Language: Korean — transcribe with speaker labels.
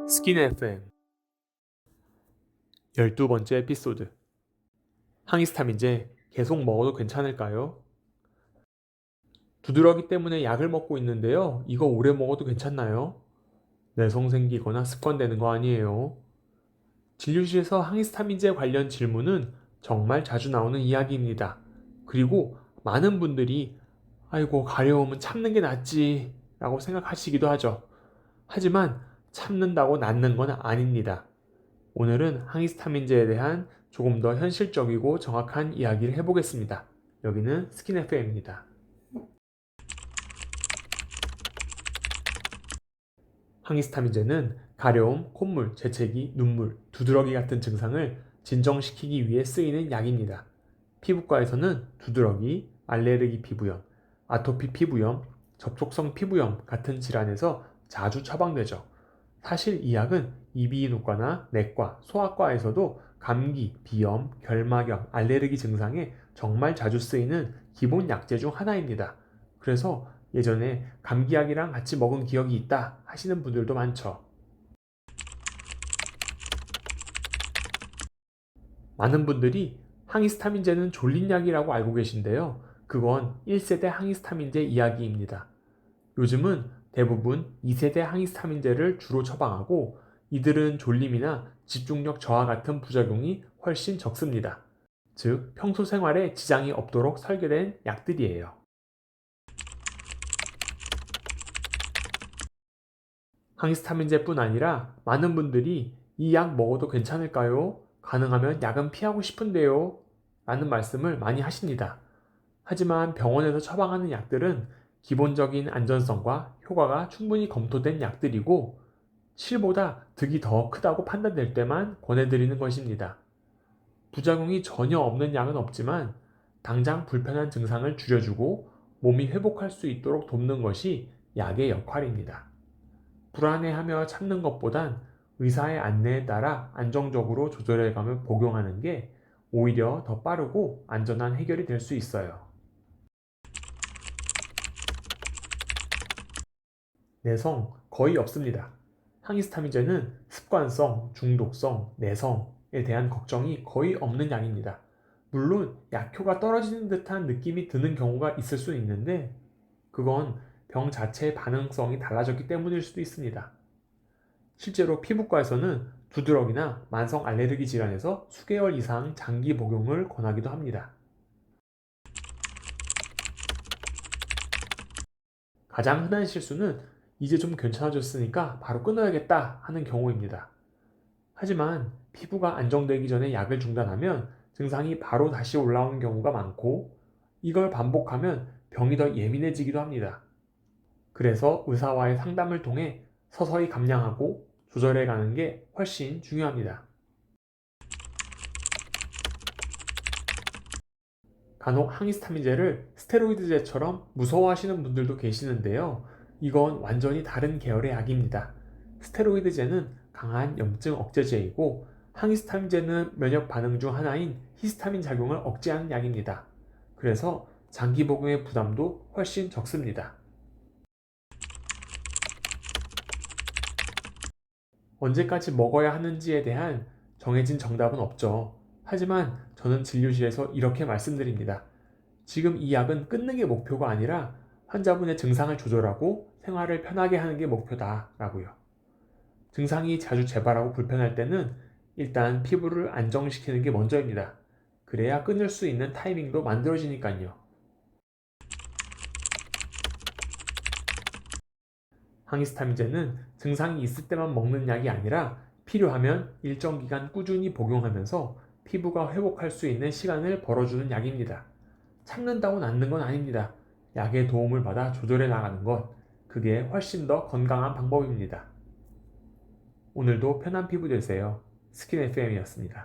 Speaker 1: 스킨 FM 12번째 에피소드. 항히스타민제 계속 먹어도 괜찮을까요? 두드러기 때문에 약을 먹고 있는데요. 이거 오래 먹어도 괜찮나요? 내성 생기거나 습관되는 거 아니에요. 진료실에서 항히스타민제 관련 질문은 정말 자주 나오는 이야기입니다. 그리고 많은 분들이 아이고 가려움은 참는 게 낫지 라고 생각하시기도 하죠. 하지만 참는다고 낫는 건 아닙니다. 오늘은 항히스타민제에 대한 조금 더 현실적이고 정확한 이야기를 해보겠습니다. 여기는 스킨 FM입니다. 항히스타민제는 가려움, 콧물, 재채기, 눈물, 두드러기 같은 증상을 진정시키기 위해 쓰이는 약입니다. 피부과에서는 두드러기, 알레르기 피부염, 아토피 피부염, 접촉성 피부염 같은 질환에서 자주 처방되죠. 사실 이 약은 이비인후과나 내과, 소아과에서도 감기, 비염, 결막염, 알레르기 증상에 정말 자주 쓰이는 기본 약제 중 하나입니다. 그래서 예전에 감기약이랑 같이 먹은 기억이 있다 하시는 분들도 많죠. 많은 분들이 항히스타민제는 졸린 약이라고 알고 계신데요. 그건 1세대 항히스타민제 이야기입니다. 요즘은 대부분 2세대 항히스타민제를 주로 처방하고 이들은 졸림이나 집중력 저하 같은 부작용이 훨씬 적습니다. 즉, 평소 생활에 지장이 없도록 설계된 약들이에요. 항히스타민제뿐 아니라 많은 분들이 이 약 먹어도 괜찮을까요? 가능하면 약은 피하고 싶은데요. 라는 말씀을 많이 하십니다. 하지만 병원에서 처방하는 약들은 기본적인 안전성과 효과가 충분히 검토된 약들이고 실보다 득이 더 크다고 판단될 때만 권해드리는 것입니다. 부작용이 전혀 없는 약은 없지만 당장 불편한 증상을 줄여주고 몸이 회복할 수 있도록 돕는 것이 약의 역할입니다. 불안해하며 참는 것보단 의사의 안내에 따라 안정적으로 조절해가며 복용하는 게 오히려 더 빠르고 안전한 해결이 될 수 있어요. 내성 거의 없습니다. 항히스타민제는 습관성, 중독성, 내성에 대한 걱정이 거의 없는 약입니다. 물론 약효가 떨어지는 듯한 느낌이 드는 경우가 있을 수 있는데 그건 병 자체의 반응성이 달라졌기 때문일 수도 있습니다. 실제로 피부과에서는 두드러기나 만성 알레르기 질환에서 수개월 이상 장기 복용을 권하기도 합니다. 가장 흔한 실수는 이제 좀 괜찮아졌으니까 바로 끊어야겠다 하는 경우입니다. 하지만 피부가 안정되기 전에 약을 중단하면 증상이 바로 다시 올라오는 경우가 많고 이걸 반복하면 병이 더 예민해지기도 합니다. 그래서 의사와의 상담을 통해 서서히 감량하고 조절해 가는 게 훨씬 중요합니다. 간혹 항히스타민제를 스테로이드제처럼 무서워하시는 분들도 계시는데요. 이건 완전히 다른 계열의 약입니다. 스테로이드제는 강한 염증 억제제이고 항히스타민제는 면역 반응 중 하나인 히스타민 작용을 억제하는 약입니다. 그래서 장기 복용의 부담도 훨씬 적습니다. 언제까지 먹어야 하는지에 대한 정해진 정답은 없죠. 하지만 저는 진료실에서 이렇게 말씀드립니다. 지금 이 약은 끊는 게 목표가 아니라 환자분의 증상을 조절하고 생활을 편하게 하는 게 목표다라고요. 증상이 자주 재발하고 불편할 때는 일단 피부를 안정시키는 게 먼저입니다. 그래야 끊을 수 있는 타이밍도 만들어지니까요. 항히스타민제는 증상이 있을 때만 먹는 약이 아니라 필요하면 일정 기간 꾸준히 복용하면서 피부가 회복할 수 있는 시간을 벌어주는 약입니다. 참는다고 낫는 건 아닙니다. 약의 도움을 받아 조절해 나가는 것, 그게 훨씬 더 건강한 방법입니다. 오늘도 편한 피부 되세요. 스킨 FM이었습니다.